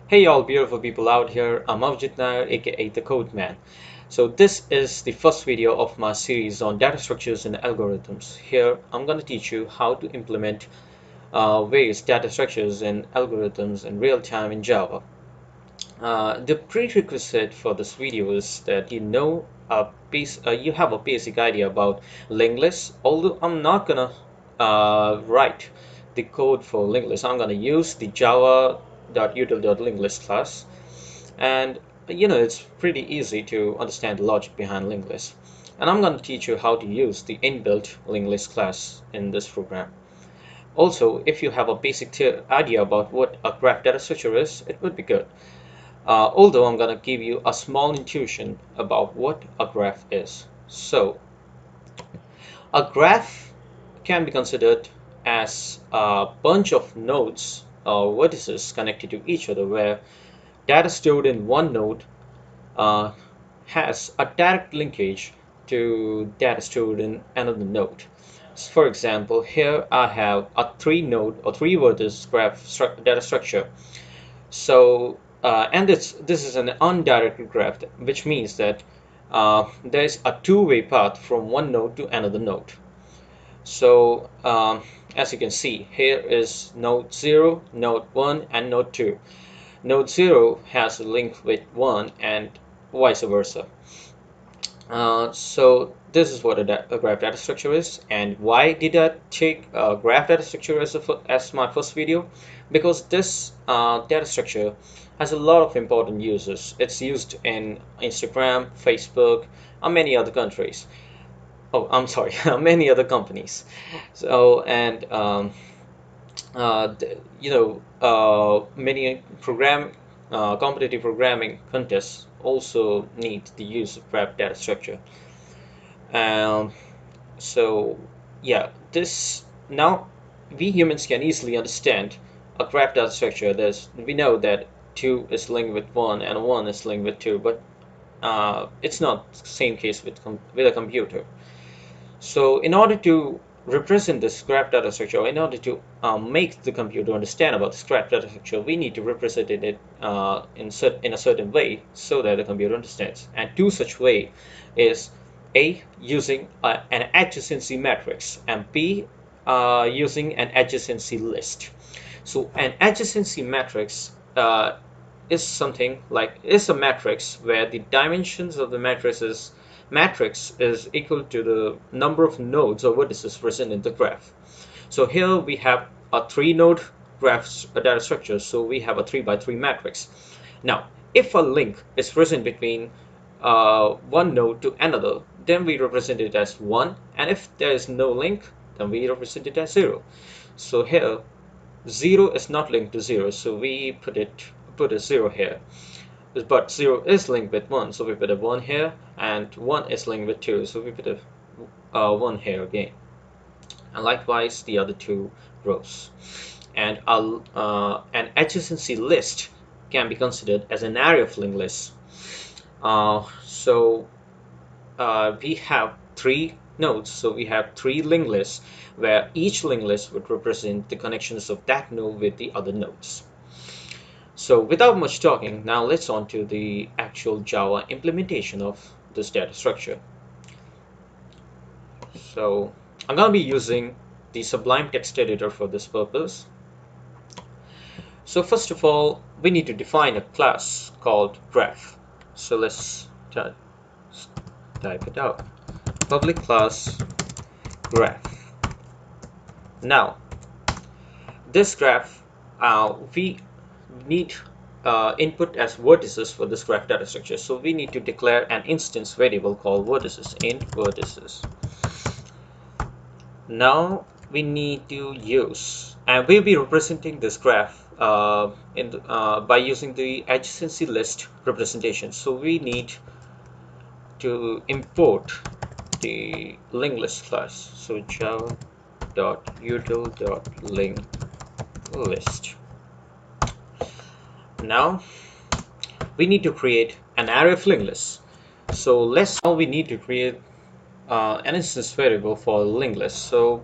Hey all beautiful people out here, I'm Avjit Nair aka the Code Man. So this is the first video of my series on data structures and algorithms. Here I'm going to teach you how to implement various data structures and algorithms in real time in Java. The prerequisite for this video is that you have a basic idea about linked lists, although I'm not gonna write the code for linked lists. I'm gonna use the java.util.linklist class, and it's pretty easy to understand the logic behind linked lists. And I'm gonna teach you how to use the inbuilt linked list class in this program. Also, if you have a basic idea about what a graph data structure is, it would be good. Although I'm going to give you a small intuition about what a graph is. So, a graph can be considered as a bunch of nodes or vertices connected to each other where data stored in one node uh, has a direct linkage to data stored in another node. So for example, here I have a three node or three vertex graph data structure. So, and this is an undirected graph, which means that there is a two-way path from one node to another node. So, as you can see, here is node 0, node 1, and node 2. Node 0 has a link with 1 and vice versa. So this is what a graph data structure is, and why did I take a graph data structure as my first video? Because this data structure has a lot of important uses. It's used in Instagram, Facebook, and many other countries. Oh, I'm sorry, many other companies. So and many competitive programming contests also need the use of graph data structure. Um, so yeah, this now we humans can easily understand a graph data structure. We know that 2 is linked with 1 and 1 is linked with 2, but it's not the same case with a computer. So in order to represent this graph data structure, in order to make the computer understand about this graph data structure, we need to represent it in a certain way so that the computer understands. And two such way is A, using an adjacency matrix, and B, using an adjacency list. So an adjacency matrix is a matrix where the dimensions of the matrix is equal to the number of nodes or vertices present in the graph. So here we have a three node graph data structure, so we have a 3 by 3 matrix. Now if a link is present between one node to another, then we represent it as 1, and if there is no link, then we represent it as 0. So here 0 is not linked to 0, so we put a 0 here. But 0 is linked with 1, so we put a 1 here, and 1 is linked with 2, so we put a 1 here again. And likewise the other two rows. And an adjacency list can be considered as an array of linked lists. We have three nodes, so we have three linked lists where each linked list would represent the connections of that node with the other nodes. So without much talking, now let's on to the actual Java implementation of this data structure. So I'm going to be using the Sublime Text Editor for this purpose. So first of all, we need to define a class called graph. So let's type it out. Public class graph. Now, this graph, we need input as vertices for this graph data structure. So we need to declare an instance variable called vertices, int vertices. Now we need to use, and we'll be representing this graph by using the adjacency list representation. So we need to import the linked list class. So java.util.linklist. Now we need to create an array of linked lists. So now we need to create an instance variable for linked list. So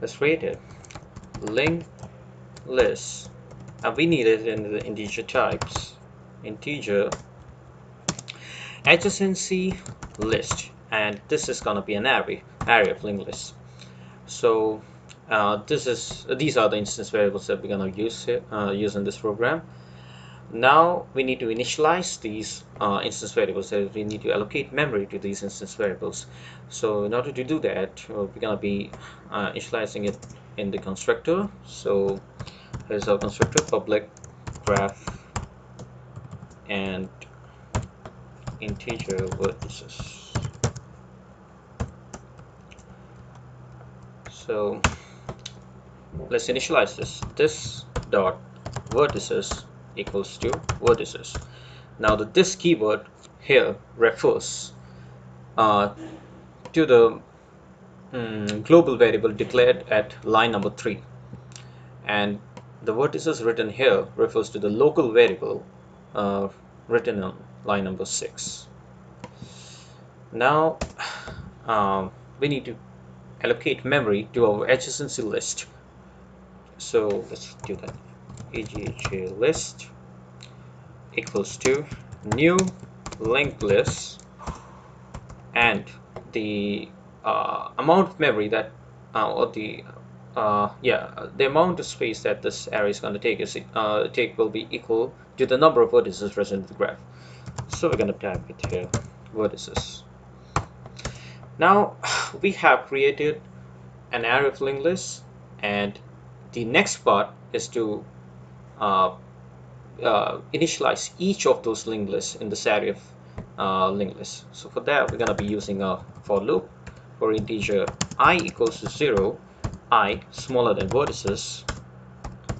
let's create it. Linked list and we need it in the integer types. Integer adjacency list, and this is gonna be an array of linked lists. So these are the instance variables that we're gonna use here, use in this program. Now we need to initialize these instance variables. So we need to allocate memory to these instance variables. So in order to do that, we're gonna be initializing it in the constructor. So here's our constructor, public graph and integer vertices. So let's initialize this dot vertices equals to vertices. Now this keyword here refers to the global variable declared at line number 3, and the vertices written here refers to the local variable written on line number 6. Now we need to allocate memory to our adjacency list. So let's do that. AGJ list equals to new linked list, and the amount of memory that or the amount of space that this array is going to take will be equal to the number of vertices present in the graph. So we're going to type it here, vertices. Now we have created an array of linked lists, and the next part is to initialize each of those linked lists in this array of linked lists. So for that, we're going to be using a for loop for integer I equals to 0, I smaller than vertices,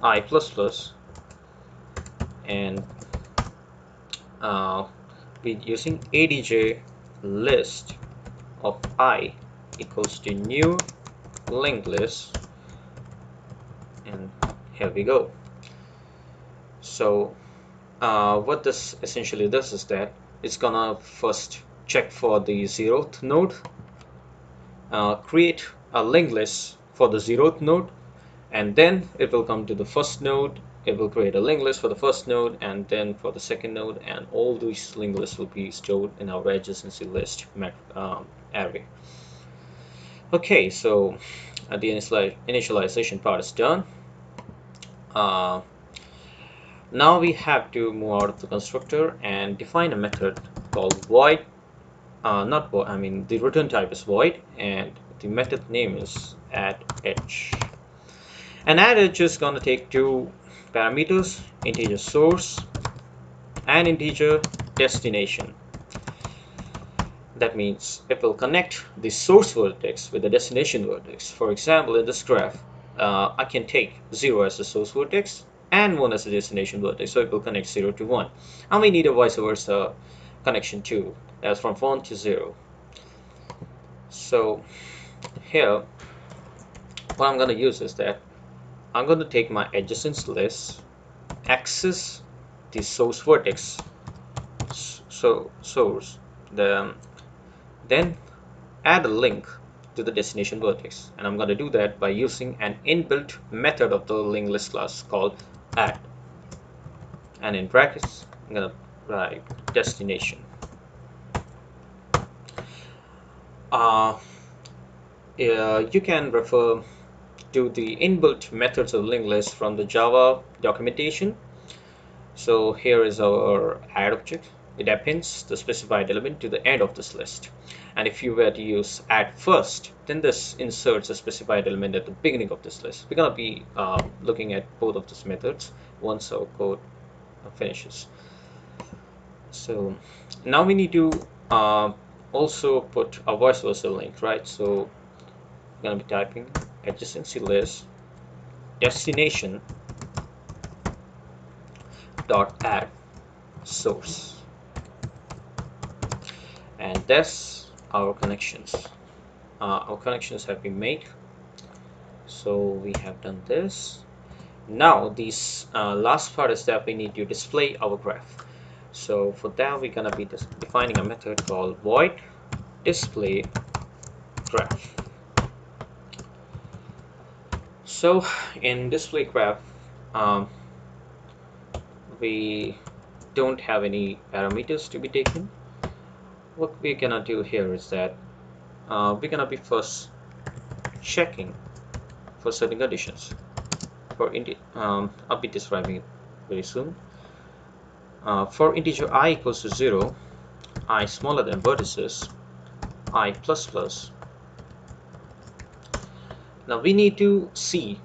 I plus plus, and we're using adj list of I equals to new linked list, and here we go. So what this essentially does is that it's gonna first check for the 0th node, create a linked list for the 0th node, and then it will come to the first node, it will create a linked list for the first node, and then for the second node, and all these linked lists will be stored in our adjacency list array. Okay, so the initialization part is done. Now we have to move out of the constructor and define a method called void. The return type is void, and the method name is addEdge. And addEdge is going to take two parameters, integer source and integer destination. That means it will connect the source vertex with the destination vertex. For example, in this graph, I can take 0 as the source vertex and 1 as the destination vertex, so it will connect 0 to 1. And we need a vice versa connection too, that's from 1 to 0. So here, what I'm going to use is that I'm going to take my adjacent list, access the source vertex, then add a link to the destination vertex, and I'm going to do that by using an inbuilt method of the linked list class called add, and in brackets I'm going to write destination. You can refer to the inbuilt methods of linked list from the Java documentation. So here is our add object. It appends the specified element to the end of this list, and if you were to use add first, then this inserts a specified element at the beginning of this list. We're going to be looking at both of these methods once our code finishes. So now we need to also put a vice versa link, right? So we're going to be typing adjacency list destination dot add source, and that's our connections. Our connections have been made, so we have done this. Now this last part is that we need to display our graph. So for that, we're gonna be defining a method called void display graph. So in display graph, we don't have any parameters to be taken, what we're gonna do here is that we're gonna be first checking for certain conditions. I'll be describing it very soon. For integer I equals to 0, I smaller than vertices, I plus plus. Now we need to see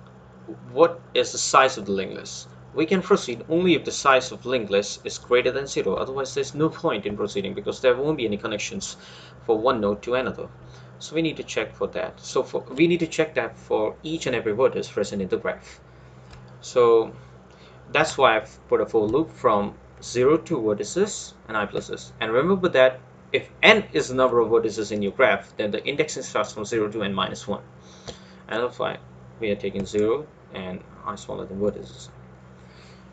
what is the size of the linked list. We can proceed only if the size of linked list is greater than 0, otherwise there's no point in proceeding because there won't be any connections for one node to another. So we need to check for that. We need to check that for each and every vertex present in the graph. So that's why I've put a for loop from 0 to vertices and I plus s. And remember that if n is the number of vertices in your graph, then the indexing starts from 0 to n minus 1. And that's why we are taking 0 and I smaller than vertices.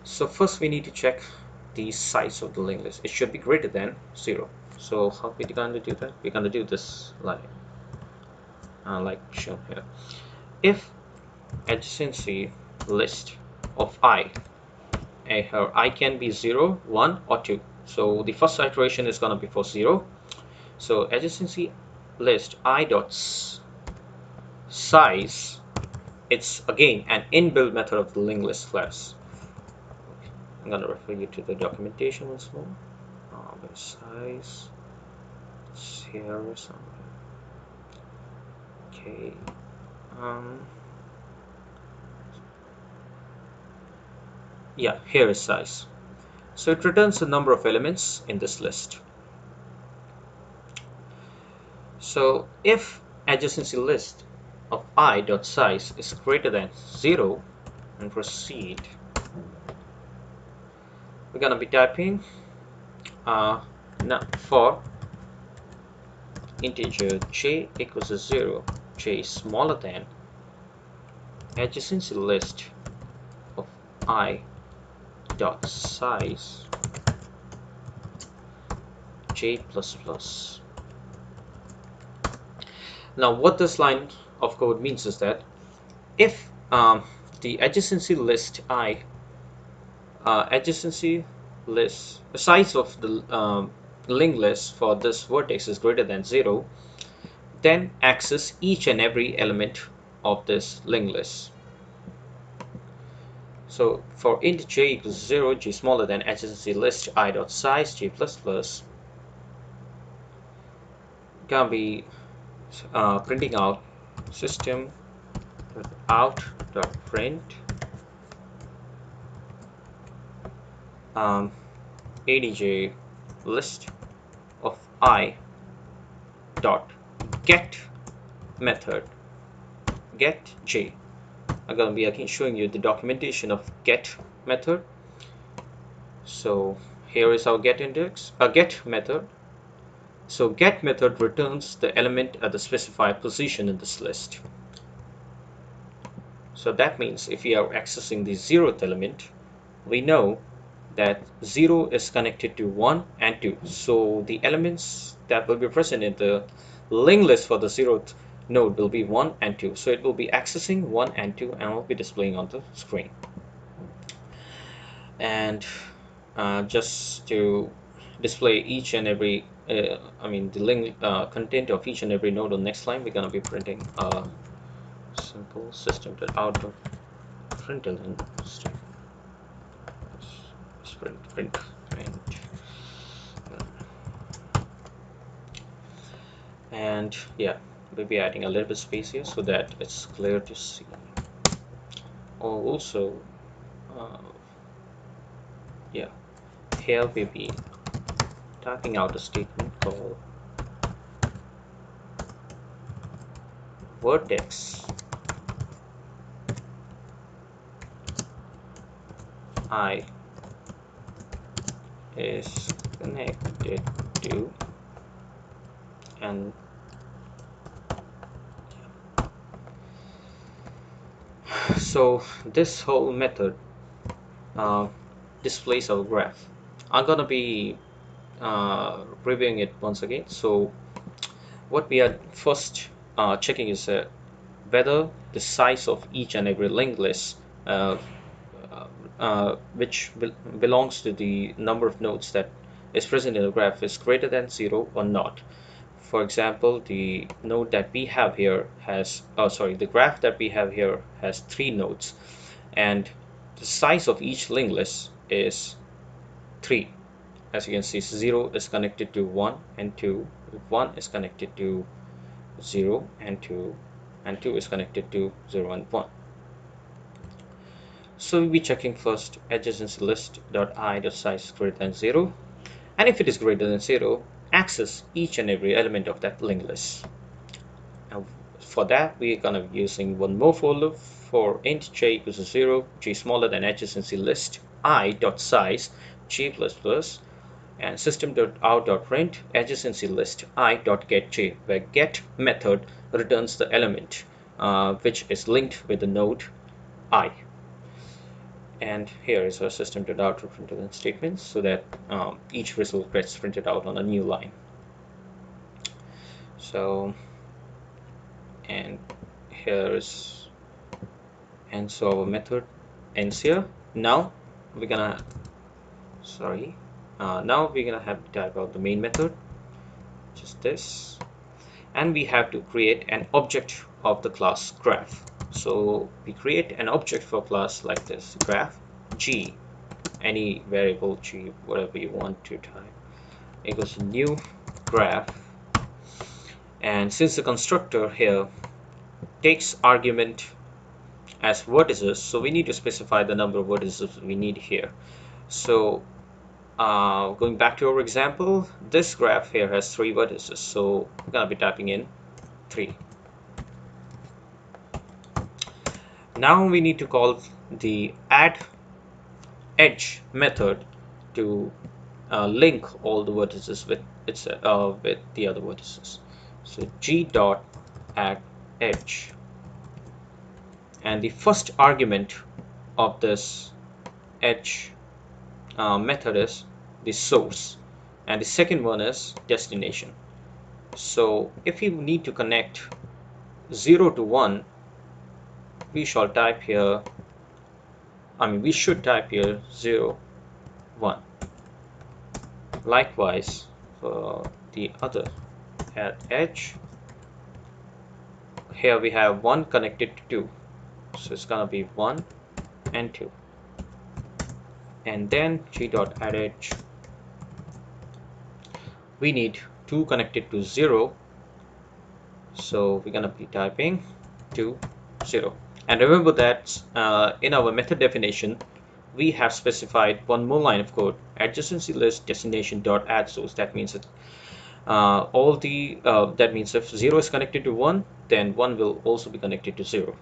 So first we need to check the size of the linked list. It should be greater than 0. So how are we going to do that? We're going to do this like shown here. If adjacency list of I can be 0, 1 or 2. So the first iteration is going to be for 0. So adjacency list I dot size, it's again an inbuilt method of the linked list class. I'm going to refer you to the documentation once more. The size, it's here somewhere. Okay. Yeah, here is size. So it returns the number of elements in this list. So if adjacency list of I dot size is greater than 0, and proceed, we're gonna be typing for integer j equals to 0, j is smaller than adjacency list of I dot size j plus plus. Now what this line of code means is that if the adjacency list the size of the linked list for this vertex is greater than 0, then access each and every element of this linked list. So for int j equals 0, j smaller than adjacency list I dot size j plus plus, gonna be printing out system out dot print adj list of I dot get method get j. I'm going to be again showing you the documentation of get method. So here is our get method. So get method returns the element at the specified position in this list. So that means if we are accessing the 0th element, we know that 0 is connected to 1 and 2. So the elements that will be present in the linked list for the 0th node will be 1 and 2. So it will be accessing 1 and 2 and will be displaying on the screen. And just to display each and every the link content of each and every node on the next line, we're going to be printing a simple system.out.println string. Print. And yeah, we'll be adding a little bit space here so that it's clear to see. Also yeah, here we'll be typing out a statement called vertex I is connected to, and so this whole method displays our graph. I'm gonna be reviewing it once again. So what we are first checking is whether the size of each and every linked list belongs to the number of nodes that is present in the graph is greater than 0 or not. For example, the node that we have here has, oh sorry, the graph that we have here has 3 nodes, and the size of each linked list is 3. As you can see, 0 is connected to 1 and 2, 1 is connected to 0 and 2, and 2 is connected to 0 and 1. So we'll be checking first adjacency list.i.size is greater than 0, and if it is greater than 0, access each and every element of that linked list. Now for that, we're gonna be using one more for loop. For int j equals to 0, j smaller than adjacency list i.size j plus plus, and system.out.print adjacency list i.getJ, where get method returns the element which is linked with the node I. And here is our system.out.println statement, so that each result gets printed out on a new line. So, and here is, and so our method ends here. Now we're gonna, now we're gonna have to type out the main method, just this, and we have to create an object of the class graph. So we create an object for class like this, graph g, any variable g, whatever you want to type, equals to new graph. And since the constructor here takes argument as vertices, so we need to specify the number of vertices we need here. So going back to our example, this graph here has 3 vertices, so we're gonna be typing in 3. Now we need to call the add edge method to link all the vertices with the other vertices. So g dot add edge, and the first argument of this edge method is the source, and the second one is destination. So if you need to connect 0 to 1, we shall type here, we should type here 0 1. Likewise for the other at edge, here we have 1 connected to 2, so it's gonna be 1 and 2, and then g dot add edge, we need 2 connected to 0, so we're gonna be typing 2 0. And remember that in our method definition we have specified one more line of code, adjacency list destination dot add source. That means that that means if 0 is connected to 1, then 1 will also be connected to 0.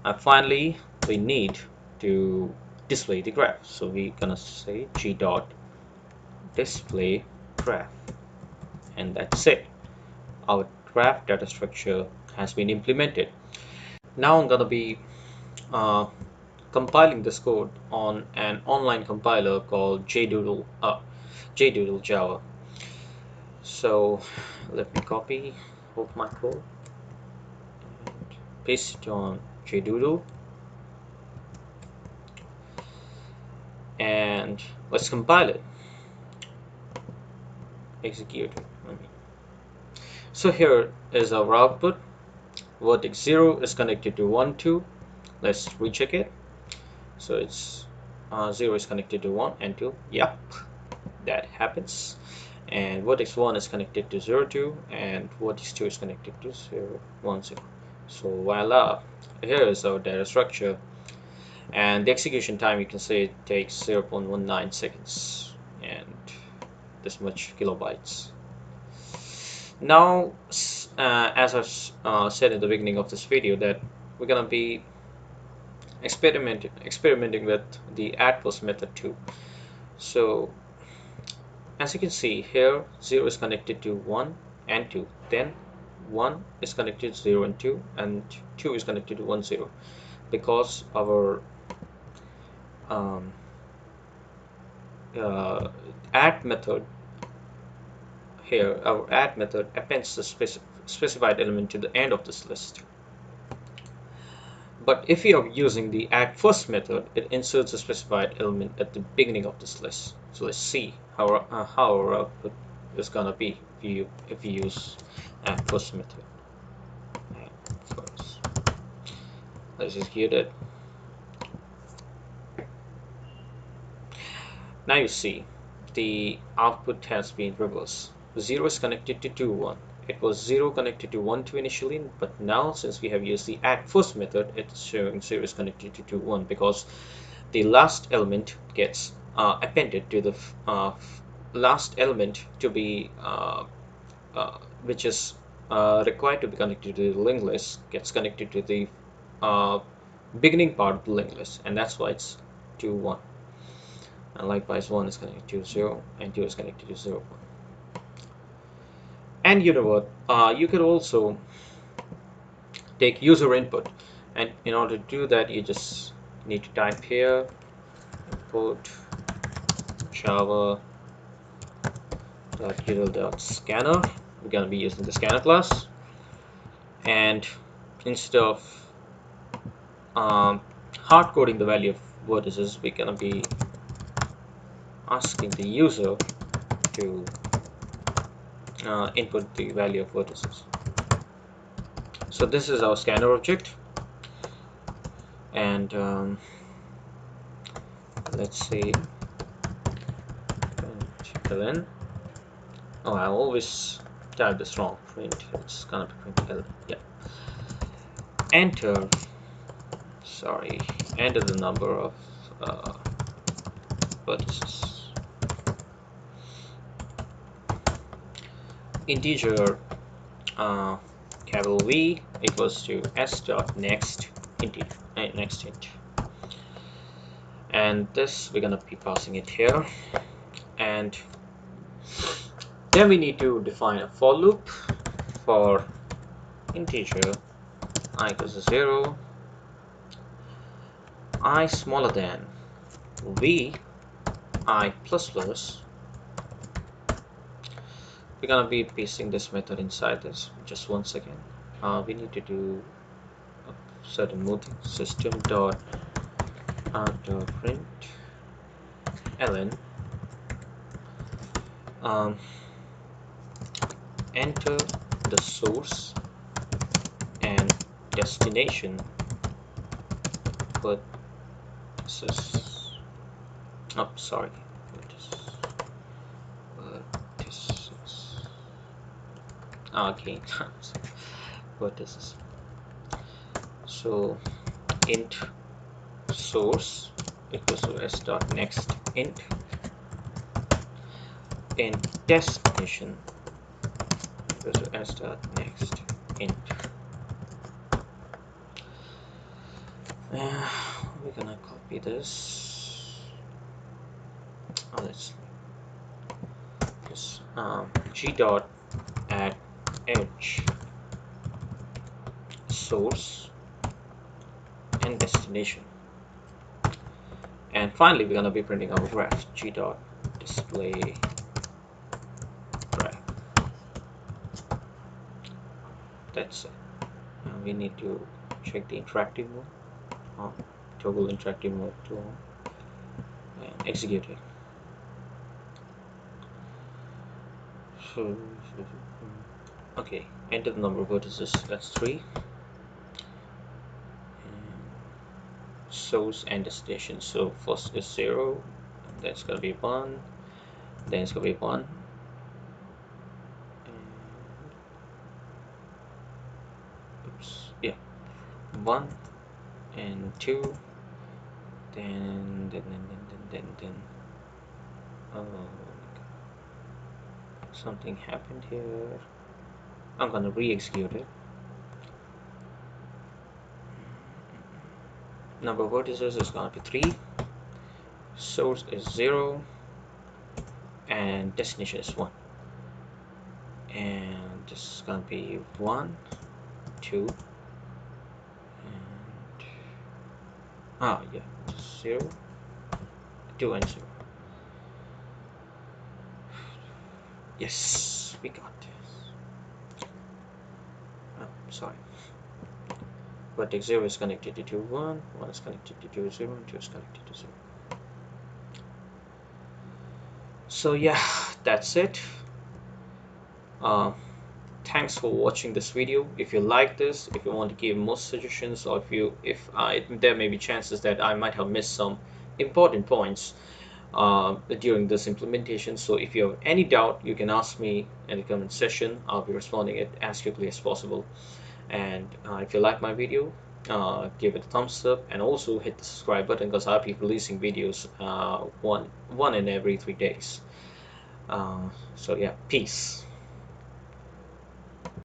And finally we need to display the graph, so we're gonna say g dot display graph, and that's it. Our graph data structure has been implemented. Now I'm gonna be compiling this code on an online compiler called JDoodle Java. So let me copy of my code and paste it on JDoodle, and let's compile it. Execute it. So here is our output. Vertex 0 is connected to 1 2. Let's recheck it. So it's 0 is connected to 1 and 2. Yep, that happens. And vertex 1 is connected to 0 2, and vertex 2 is connected to 0 1 0. So voila, here is our data structure, and the execution time, you can say it takes 0.19 seconds and this much kilobytes. Now as I've said in the beginning of this video, that we're gonna be experimenting with the add plus method too. So as you can see here, 0 is connected to 1 and 2, then 1 is connected to 0 and 2, and 2 is connected to 1 0, because our add method here, our add method appends the specified element to the end of this list. But if you are using the add first method, it inserts a specified element at the beginning of this list. So let's see how our output is gonna be if you use add first method. Add first. Let's execute it. Now you see the output has been reversed. 0 is connected to 2, 1. It was 0 connected to 1, 2 initially, but now since we have used the add first method, it's showing 0 is connected to 2, 1 because the last element gets appended to the last element to be which is required to be connected to the linked list gets connected to the uh, beginning part of the linked list, and that's why it's 2, 1. And likewise 1 is connected to 0 and 2 is connected to 0, 1. And you know what, you could also take user input, and in order to do that you just need to type here input java.util.scanner. We're going to be using the scanner class, and instead of hard coding the value of vertices, we're going to be asking the user to input the value of vertices. So this is our scanner object, and let's say ln. Oh, I always type this wrong. Print. It's gonna be print ln. Yeah. Enter. Sorry. Enter the number of vertices. Integer capital V equals to s dot next integer next int, and this we're gonna be passing it here, and then we need to define a for loop for integer I equals to 0, I smaller than v I plus plus. We're gonna be pasting this method inside this. Just one second. We need to do a certain mode. System dot print ln enter the source and destination, but this is sorry, okay. Vertices. So int source equals to s dot next int, and destination equals to s dot next int. We're gonna copy this. Oh, let's just g dot add edge source and destination, and finally we're gonna be printing our graph. G dot display graph. That's it. We need to check the interactive mode. Toggle interactive mode to on and execute it. Okay, enter the number of vertices. That's 3. Source and destination. So first is 0, then it's gonna be 1, then it's gonna be 1. Oops, yeah, 1 and 2, then oh, something happened here. I'm gonna re-execute it. Number of vertices is gonna be 3, source is 0, and destination is 1, and this is gonna be 1, 2, and yeah, 0, 2 and 0. Yes, we got this. Oh, sorry. vertex 0 is connected to 1, 1 is connected to 2, 0, and 2 is connected to 0. So yeah, that's it. uh, Thanks for watching this video. If you like this, if you want to give more suggestions, or if there may be chances that I might have missed some important points during this implementation, so if you have any doubt, you can ask me in the comment section. I'll be responding it as quickly as possible. And if you like my video, give it a thumbs up, and also hit the subscribe button, because I'll be releasing videos one in every 3 days. So yeah, peace.